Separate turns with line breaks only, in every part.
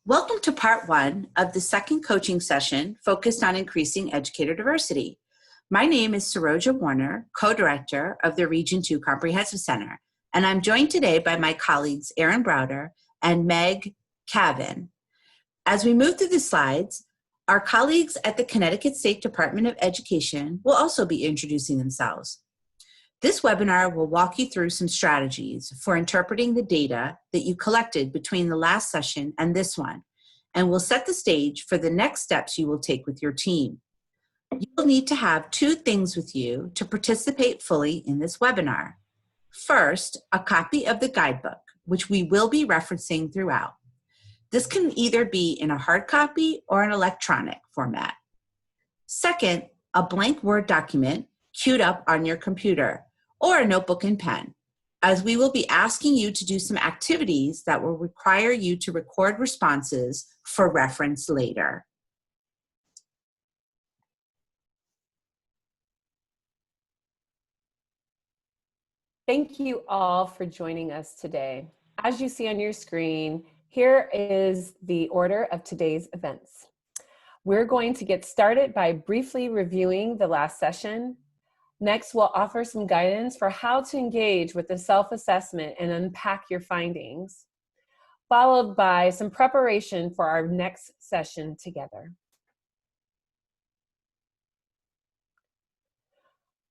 Welcome to part one of the second coaching session focused on increasing educator diversity. My name is Saroja Warner, co-director of the Region 2 Comprehensive Center, and I'm joined today by my colleagues Erin Browder and Meg Cavan. As we move through the slides, our colleagues at the Connecticut State Department of Education will also be introducing themselves. This webinar will walk you through some strategies for interpreting the data that you collected between the last session and this one, and will set the stage for the next steps you will take with your team. You will need to have two things with you to participate fully in this webinar. First, a copy of the guidebook, which we will be referencing throughout. This can either be in a hard copy or an electronic format. Second, a blank Word document queued up on your computer, or a notebook and pen, as we will be asking you to do some activities that will require you to record responses for reference later.
Thank you all for joining us today. As you see on your screen, here is the order of today's events. We're going to get started by briefly reviewing the last session. Next, we'll offer some guidance for how to engage with the self-assessment and unpack your findings, followed by some preparation for our next session together.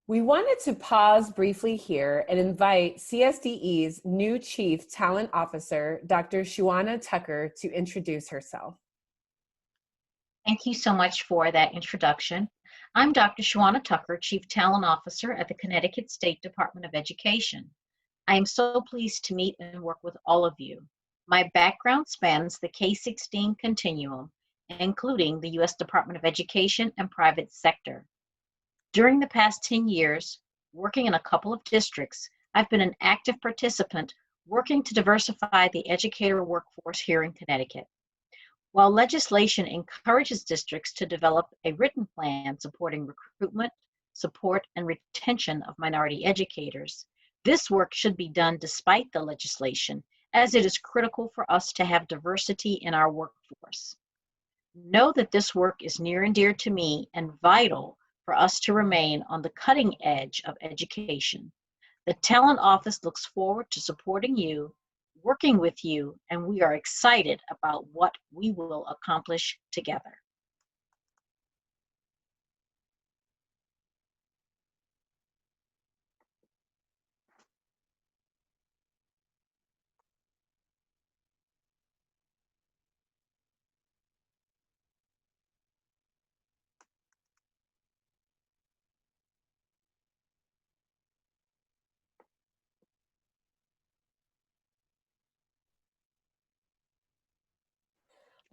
We wanted to pause briefly here and invite CSDE's new Chief Talent Officer, Dr. Shuana Tucker, to introduce herself.
Thank you so much for that introduction. I'm Dr. Shuana Tucker, Chief Talent Officer at the Connecticut State Department of Education. I am so pleased to meet and work with all of you. My background spans the K-16 continuum, including the U.S. Department of Education and private sector. During the past 10 years, working in a couple of districts, I've been an active participant working to diversify the educator workforce here in Connecticut. While legislation encourages districts to develop a written plan supporting recruitment, support, and retention of minority educators, this work should be done despite the legislation, as it is critical for us to have diversity in our workforce. Know that this work is near and dear to me and vital for us to remain on the cutting edge of education. The Talent Office looks forward to supporting you, working with you, and we are excited about what we will accomplish together.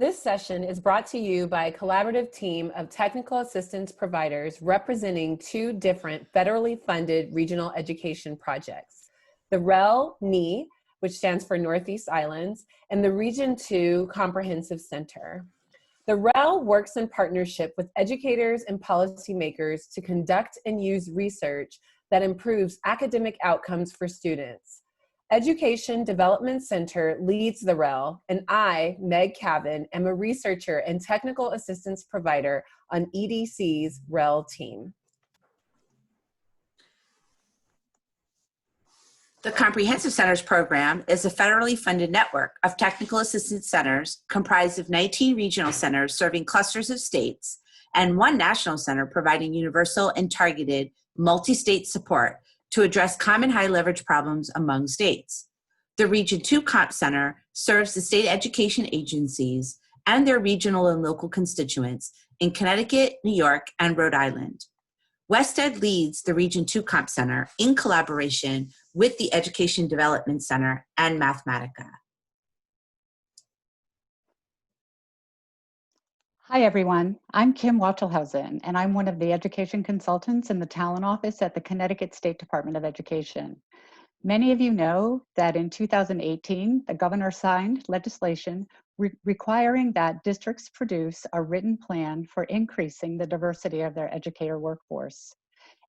This session is brought to you by a collaborative team of technical assistance providers representing two different federally funded regional education projects. The REL-NE, which stands for Northeast Islands, and the Region 2 Comprehensive Center. The REL works in partnership with educators and policymakers to conduct and use research that improves academic outcomes for students. Education Development Center leads the REL, and I, Meg Cavan, am a researcher and technical assistance provider on EDC's REL team.
The Comprehensive Centers program is a federally funded network of technical assistance centers comprised of 19 regional centers serving clusters of states and one national center providing universal and targeted multi-state support to address common high leverage problems among states. The Region 2 Comp Center serves the state education agencies and their regional and local constituents in Connecticut, New York, and Rhode Island. WestEd leads the Region 2 Comp Center in collaboration with the Education Development Center and Mathematica.
Hi, everyone. I'm Kim Wachelhausen, and I'm one of the education consultants in the Talent Office at the Connecticut State Department of Education. Many of you know that in 2018, the governor signed legislation requiring that districts produce a written plan for increasing the diversity of their educator workforce.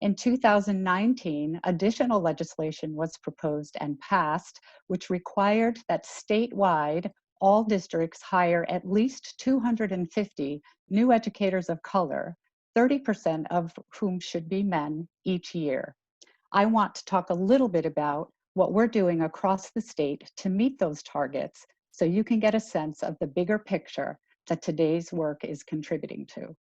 In 2019, additional legislation was proposed and passed, which required that statewide all districts hire at least 250 new educators of color, 30% of whom should be men each year. I want to talk a little bit about what we're doing across the state to meet those targets so you can get a sense of the bigger picture that today's work is contributing to.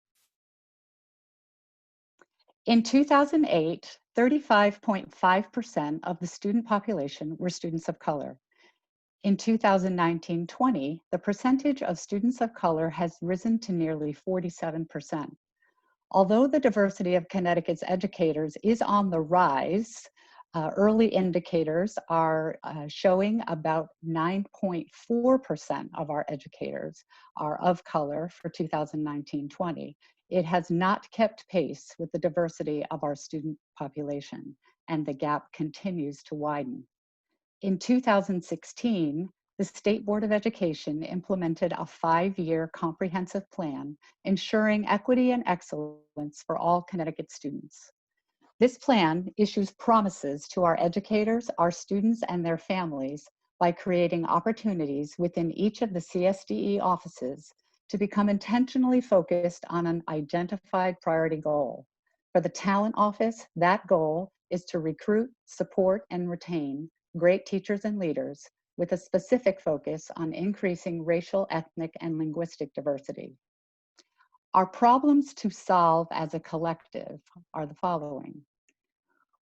In 2008, 35.5% of the student population were students of color. In 2019-20, the percentage of students of color has risen to nearly 47%. Although the diversity of Connecticut's educators is on the rise, early indicators are showing about 9.4% of our educators are of color for 2019-20. It has not kept pace with the diversity of our student population, and the gap continues to widen. In 2016, the State Board of Education implemented a 5-year comprehensive plan ensuring equity and excellence for all Connecticut students. This plan issues promises to our educators, our students, and their families by creating opportunities within each of the CSDE offices to become intentionally focused on an identified priority goal. For the Talent Office, that goal is to recruit, support, and retain great teachers and leaders with a specific focus on increasing racial, ethnic, and linguistic diversity. Our problems to solve as a collective are the following.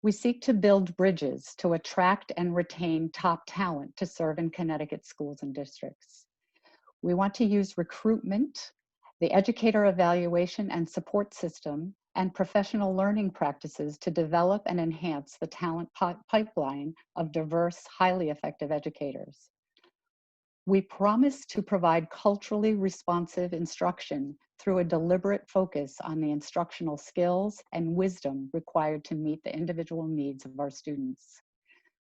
We seek to build bridges to attract and retain top talent to serve in Connecticut schools and districts. We want to use recruitment, the educator evaluation and support system, and professional learning practices to develop and enhance the talent pipeline of diverse, highly effective educators. We promise to provide culturally responsive instruction through a deliberate focus on the instructional skills and wisdom required to meet the individual needs of our students.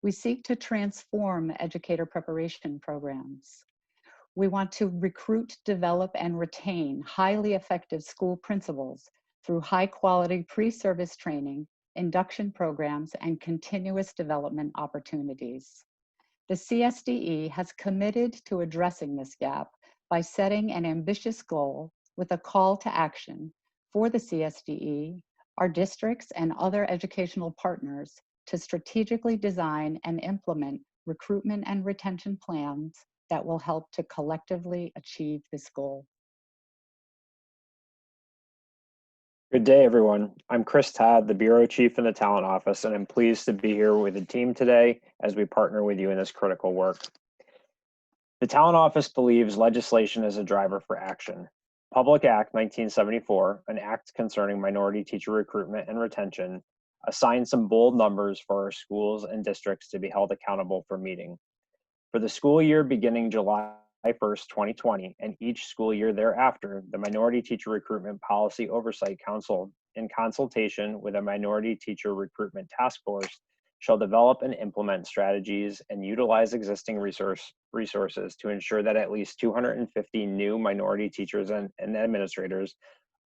We seek to transform educator preparation programs. We want to recruit, develop, and retain highly effective school principals through high-quality pre-service training, induction programs, and continuous development opportunities. The CSDE has committed to addressing this gap by setting an ambitious goal with a call to action for the CSDE, our districts, and other educational partners to strategically design and implement recruitment and retention plans that will help to collectively achieve this goal.
Good day, everyone. I'm Chris Todd, the Bureau Chief in the Talent Office, and I'm pleased to be here with the team today as we partner with you in this critical work. The Talent Office believes legislation is a driver for action. Public Act 1974, an act concerning minority teacher recruitment and retention, assigns some bold numbers for our schools and districts to be held accountable for meeting. For the school year beginning July 1st, 2020, and each school year thereafter, the Minority Teacher Recruitment Policy Oversight Council, in consultation with a Minority Teacher Recruitment Task Force, shall develop and implement strategies and utilize existing resources to ensure that at least 250 new minority teachers and administrators,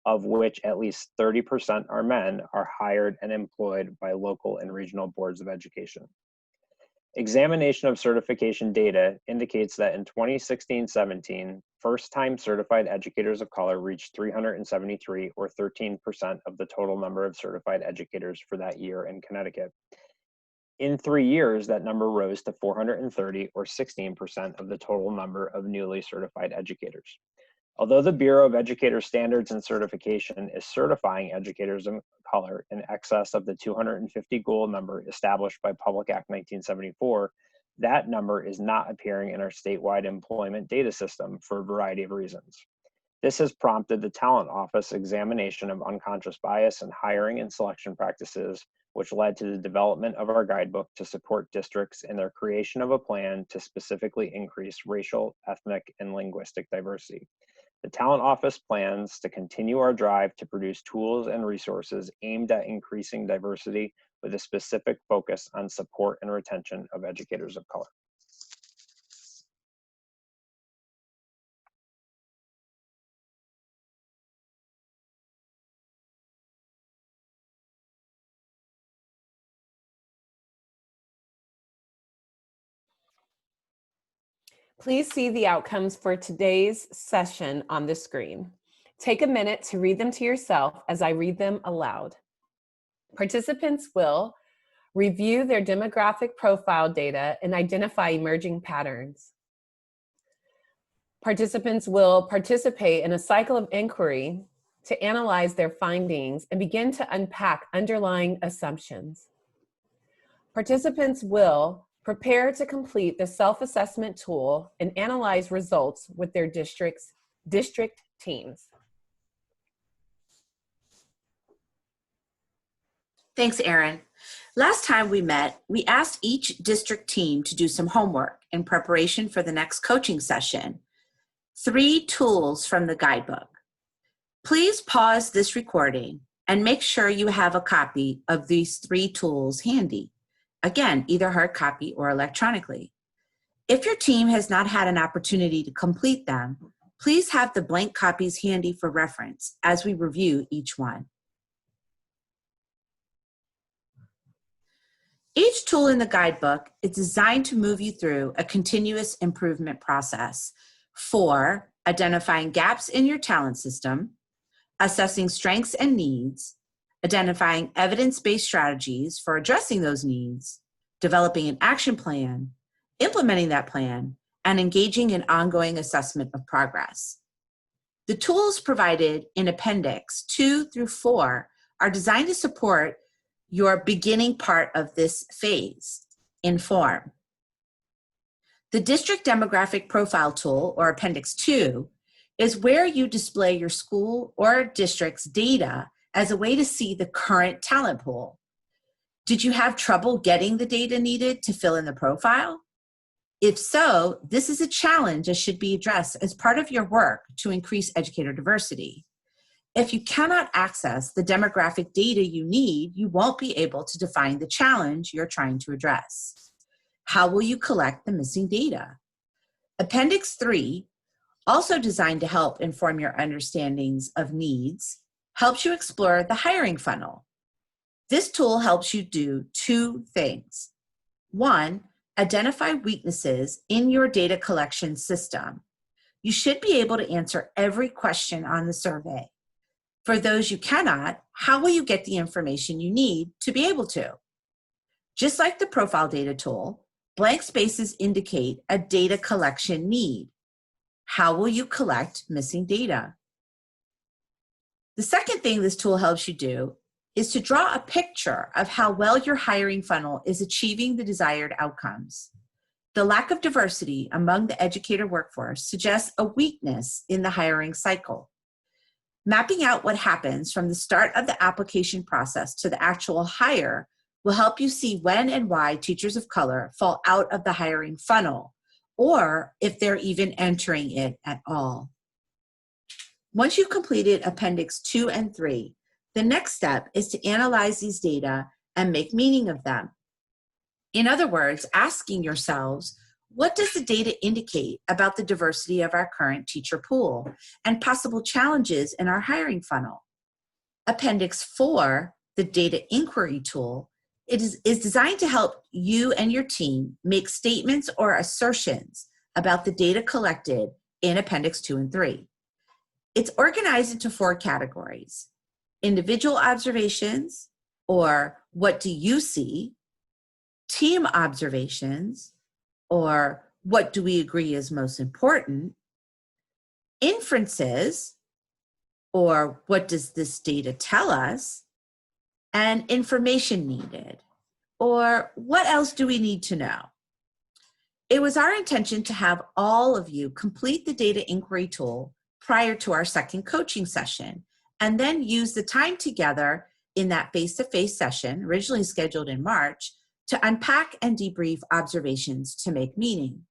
of which at least 30% are men, are hired and employed by local and regional boards of education. Examination of certification data indicates that in 2016-17, first-time certified educators of color reached 373, or 13% of the total number of certified educators for that year in Connecticut. In 3 years, that number rose to 430, or 16% of the total number of newly certified educators. Although the Bureau of Educator Standards and Certification is certifying educators of color in excess of the 250 goal number established by Public Act 1974, that number is not appearing in our statewide employment data system for a variety of reasons. This has prompted the Talent Office examination of unconscious bias in hiring and selection practices, which led to the development of our guidebook to support districts in their creation of a plan to specifically increase racial, ethnic, and linguistic diversity. The Talent Office plans to continue our drive to produce tools and resources aimed at increasing diversity with a specific focus on support and retention of educators of color.
Please see the outcomes for today's session on the screen. Take a minute to read them to yourself as I read them aloud. Participants will review their demographic profile data and identify emerging patterns. Participants will participate in a cycle of inquiry to analyze their findings and begin to unpack underlying assumptions. Participants will prepare to complete the self-assessment tool and analyze results with their district teams.
Thanks, Erin. Last time we met, we asked each district team to do some homework in preparation for the next coaching session. 3 tools from the guidebook. Please pause this recording and make sure you have a copy of these 3 tools handy. Again, either hard copy or electronically. If your team has not had an opportunity to complete them, please have the blank copies handy for reference as we review each one. Each tool in the guidebook is designed to move you through a continuous improvement process for identifying gaps in your talent system, assessing strengths and needs, identifying evidence-based strategies for addressing those needs, developing an action plan, implementing that plan, and engaging in ongoing assessment of progress. The tools provided in Appendix 2 through 4 are designed to support your beginning part of this phase, inform. The District Demographic Profile Tool, or Appendix 2, is where you display your school or district's data as a way to see the current talent pool. Did you have trouble getting the data needed to fill in the profile? If so, this is a challenge that should be addressed as part of your work to increase educator diversity. If you cannot access the demographic data you need, you won't be able to define the challenge you're trying to address. How will you collect the missing data? Appendix 3, also designed to help inform your understandings of needs, helps you explore the hiring funnel. This tool helps you do 2 things. 1, identify weaknesses in your data collection system. You should be able to answer every question on the survey. For those you cannot, how will you get the information you need to be able to? Just like the profile data tool, blank spaces indicate a data collection need. How will you collect missing data? The second thing this tool helps you do is to draw a picture of how well your hiring funnel is achieving the desired outcomes. The lack of diversity among the educator workforce suggests a weakness in the hiring cycle. Mapping out what happens from the start of the application process to the actual hire will help you see when and why teachers of color fall out of the hiring funnel, or if they're even entering it at all. Once you've completed Appendix 2 and 3, the next step is to analyze these data and make meaning of them. In other words, asking yourselves, what does the data indicate about the diversity of our current teacher pool and possible challenges in our hiring funnel? Appendix 4, the data inquiry tool, is designed to help you and your team make statements or assertions about the data collected in Appendix 2 and 3. It's organized into 4 categories: individual observations, or what do you see, team observations, or what do we agree is most important, inferences, or what does this data tell us, and information needed, or what else do we need to know? It was our intention to have all of you complete the data inquiry tool prior to our second coaching session, and then use the time together in that face-to-face session, originally scheduled in March, to unpack and debrief observations to make meaning.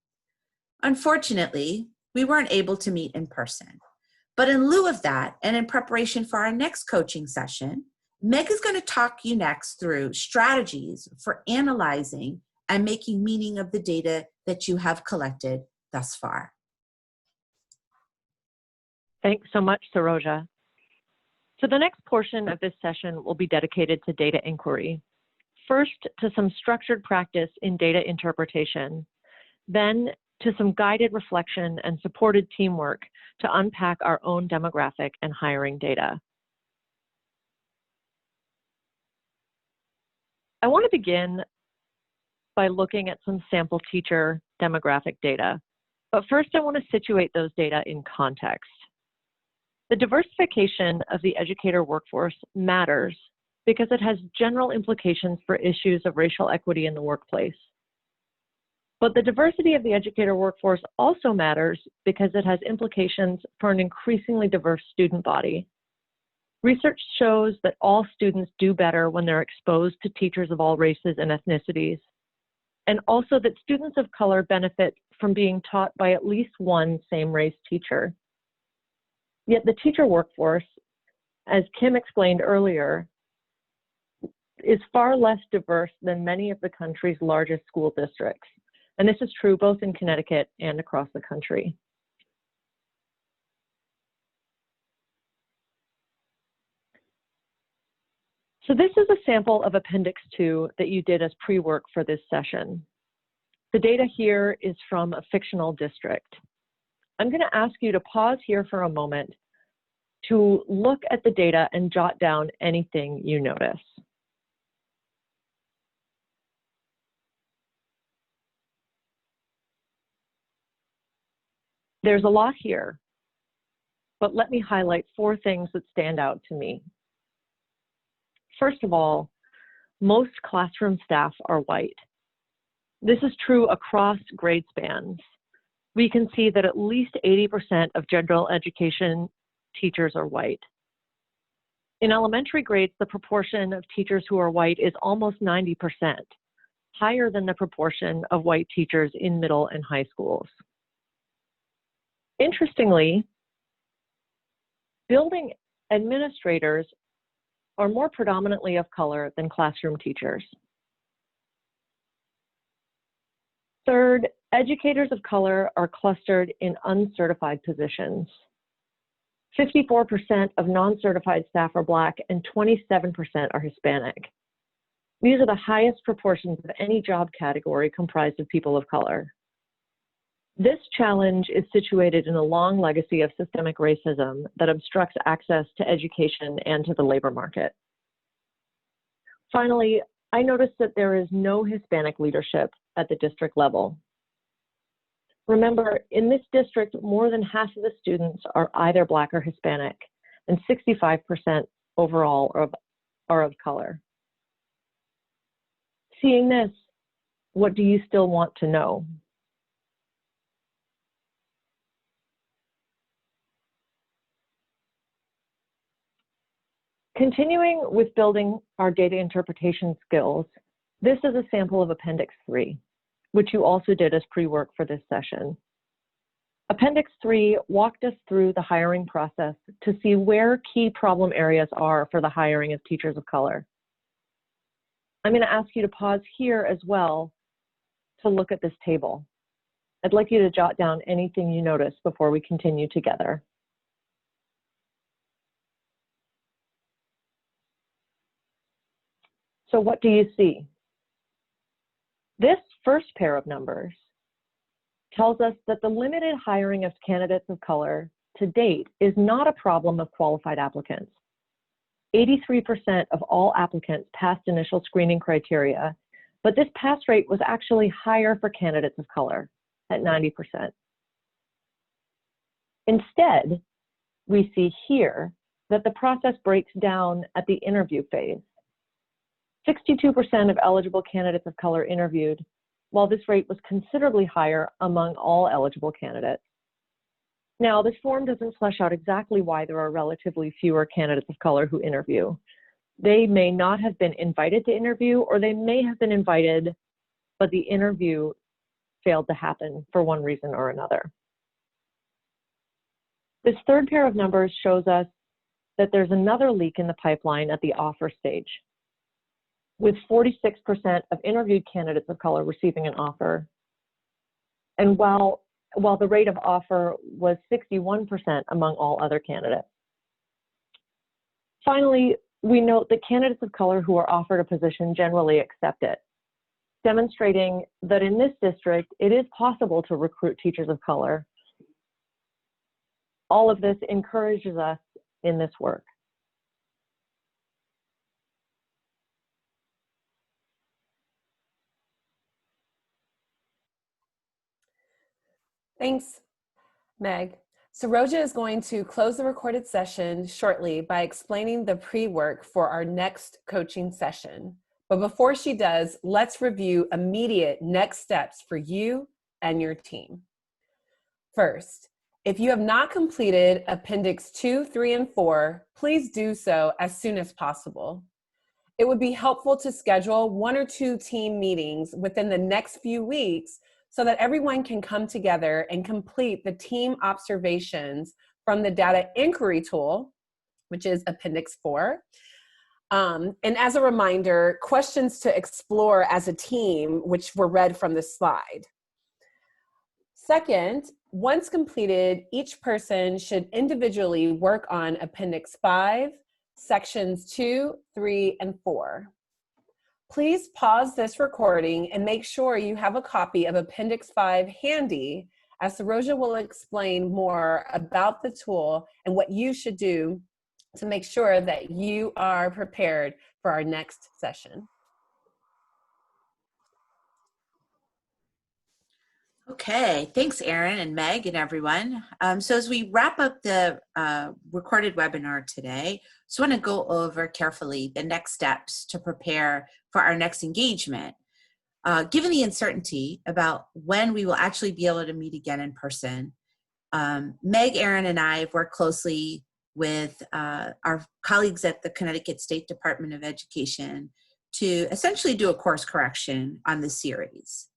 Unfortunately, we weren't able to meet in person. But in lieu of that, and in preparation for our next coaching session, Meg is going to talk you next through strategies for analyzing and making meaning of the data that you have collected thus far.
Thanks so much, Saroja. So the next portion of this session will be dedicated to data inquiry. First, to some structured practice in data interpretation, then to some guided reflection and supported teamwork to unpack our own demographic and hiring data. I want to begin by looking at some sample teacher demographic data. But first, I want to situate those data in context. The diversification of the educator workforce matters because it has general implications for issues of racial equity in the workplace. But the diversity of the educator workforce also matters because it has implications for an increasingly diverse student body. Research shows that all students do better when they're exposed to teachers of all races and ethnicities, and also that students of color benefit from being taught by at least one same-race teacher. Yet the teacher workforce, as Kim explained earlier, is far less diverse than many of the country's largest school districts. And this is true both in Connecticut and across the country. So this is a sample of Appendix 2 that you did as pre-work for this session. The data here is from a fictional district. I'm going to ask you to pause here for a moment to look at the data and jot down anything you notice. There's a lot here, but let me highlight 4 things that stand out to me. First of all, most classroom staff are white. This is true across grade spans. We can see that at least 80% of general education teachers are white. In elementary grades, the proportion of teachers who are white is almost 90%, higher than the proportion of white teachers in middle and high schools. Interestingly, building administrators are more predominantly of color than classroom teachers. Third, educators of color are clustered in uncertified positions. 54% of non-certified staff are Black and 27% are Hispanic. These are the highest proportions of any job category comprised of people of color. This challenge is situated in a long legacy of systemic racism that obstructs access to education and to the labor market. Finally, I noticed that there is no Hispanic leadership at the district level. Remember, in this district, more than half of the students are either Black or Hispanic, and 65% overall are of color. Seeing this, what do you still want to know? Continuing with building our data interpretation skills, this is a sample of Appendix 3, which you also did as pre-work for this session. Appendix 3 walked us through the hiring process to see where key problem areas are for the hiring of teachers of color. I'm going to ask you to pause here as well to look at this table. I'd like you to jot down anything you notice before we continue together. So what do you see? This first pair of numbers tells us that the limited hiring of candidates of color to date is not a problem of qualified applicants. 83% of all applicants passed initial screening criteria, but this pass rate was actually higher for candidates of color at 90%. Instead, we see here that the process breaks down at the interview phase. 62% of eligible candidates of color interviewed, while this rate was considerably higher among all eligible candidates. Now, this form doesn't flesh out exactly why there are relatively fewer candidates of color who interview. They may not have been invited to interview, or they may have been invited, but the interview failed to happen for one reason or another. This third pair of numbers shows us that there's another leak in the pipeline at the offer stage, with 46% of interviewed candidates of color receiving an offer. And while the rate of offer was 61% among all other candidates. Finally, we note that candidates of color who are offered a position generally accept it. demonstrating that in this district, it is possible to recruit teachers of color. All of this encourages us in this work.
Thanks, Meg. Saroja is going to close the recorded session shortly by explaining the pre-work for our next coaching session. But before she does, let's review immediate next steps for you and your team. First, if you have not completed Appendix 2, 3, and 4, please do so as soon as possible. It would be helpful to schedule 1 or 2 team meetings within the next few weeks so that everyone can come together and complete the team observations from the data inquiry tool, which is Appendix 4. And as a reminder, questions to explore as a team, which were read from the slide. Second, once completed, each person should individually work on Appendix 5, Sections 2, 3, and 4. Please pause this recording and make sure you have a copy of Appendix 5 handy, as Saroja will explain more about the tool and what you should do to make sure that you are prepared for our next session.
Okay, thanks Erin and Meg and everyone. So as we wrap up the recorded webinar today, just want to go over carefully the next steps to prepare for our next engagement. Given the uncertainty about when we will actually be able to meet again in person, Meg, Erin, and I have worked closely with our colleagues at the Connecticut State Department of Education to essentially do a course correction on this series.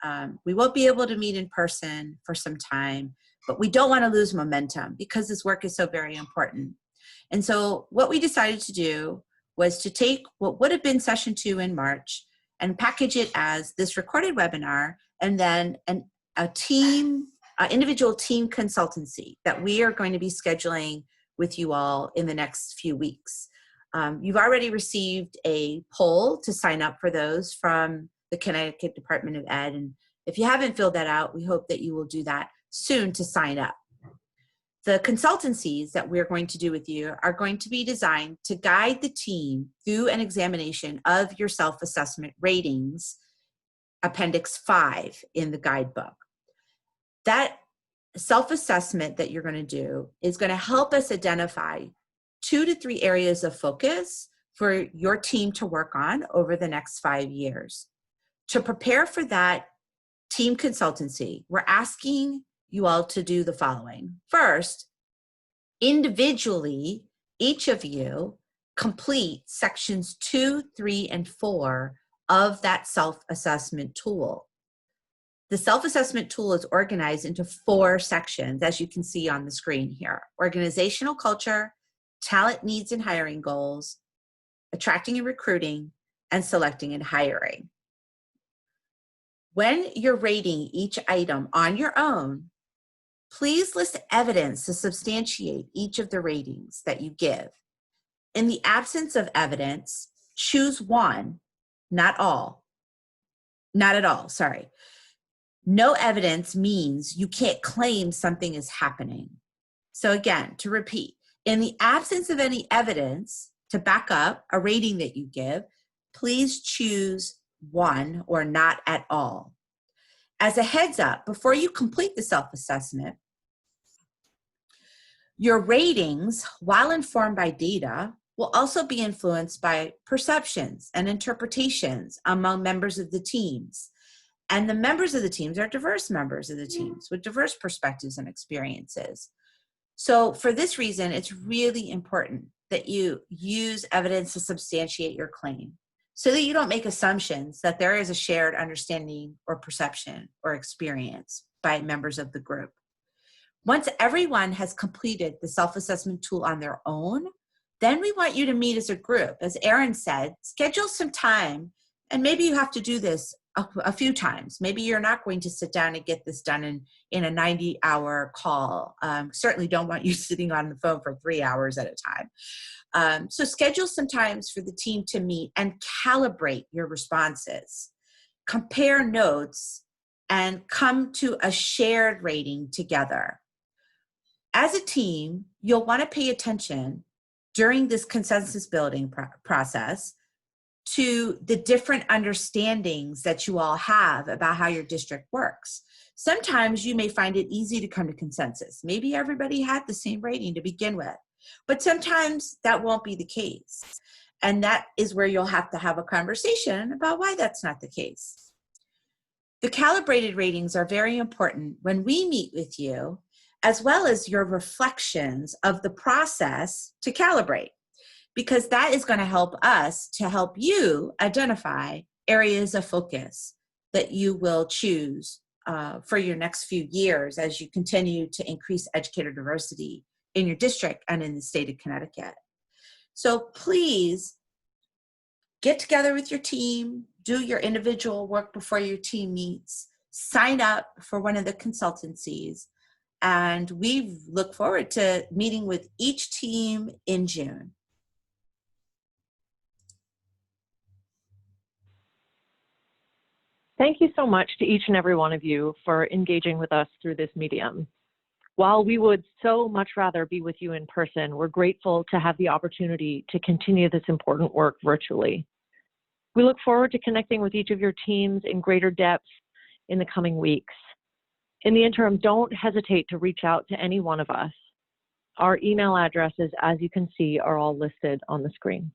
We won't be able to meet in person for some time, but we don't want to lose momentum because this work is so very important. And so what we decided to do was to take what would have been session 2 in March and package it as this recorded webinar, and then a team, individual team consultancy that we are going to be scheduling with you all in the next few weeks. You've already received a poll to sign up for those from the Connecticut Department of Ed. And if you haven't filled that out, we hope that you will do that soon to sign up. The consultancies that we're going to do with you are going to be designed to guide the team through an examination of your self-assessment ratings, Appendix 5 in the guidebook. That self-assessment that you're going to do is going to help us identify 2 to 3 areas of focus for your team to work on over the next 5 years. To prepare for that team consultancy, we're asking you all to do the following. First, individually, each of you complete sections 2, 3, and 4 of that self-assessment tool. The self-assessment tool is organized into 4 sections, as you can see on the screen here: organizational culture, talent needs and hiring goals, attracting and recruiting, and selecting and hiring. When you're rating each item on your own, please list evidence to substantiate each of the ratings that you give. In the absence of evidence, choose one, not all. Not at all, sorry. No evidence means you can't claim something is happening. So again, to repeat, in the absence of any evidence to back up a rating that you give, please choose one or not at all. As a heads up, before you complete the self-assessment, your ratings, while informed by data, will also be influenced by perceptions and interpretations among members of the teams. And the members of the teams are diverse members of the teams with diverse perspectives and experiences. So for this reason, it's really important that you use evidence to substantiate your claim so that you don't make assumptions that there is a shared understanding or perception or experience by members of the group. Once everyone has completed the self-assessment tool on their own, then we want you to meet as a group. As Erin said, schedule some time, and maybe you have to do this a few times. Maybe you're not going to sit down and get this done in a 90-hour call. Certainly don't want you sitting on the phone for 3 hours at a time. So schedule some times for the team to meet and calibrate your responses. compare notes and come to a shared rating together. As a team, you'll want to pay attention during this consensus building process to the different understandings that you all have about how your district works. Sometimes you may find it easy to come to consensus. Maybe everybody had the same rating to begin with, but sometimes that won't be the case. And that is where you'll have to have a conversation about why that's not the case. The calibrated ratings are very important when we meet with you, as well as your reflections of the process to calibrate, because that is going to help us to help you identify areas of focus that you will choose for your next few years as you continue to increase educator diversity in your district and in the state of Connecticut. So please get together with your team, do your individual work before your team meets, sign up for one of the consultancies, and we look forward to meeting with each team in June.
Thank you so much to each and every one of you for engaging with us through this medium. While we would so much rather be with you in person, we're grateful to have the opportunity to continue this important work virtually. We look forward to connecting with each of your teams in greater depth in the coming weeks. In the interim, don't hesitate to reach out to any one of us. Our email addresses, as you can see, are all listed on the screen.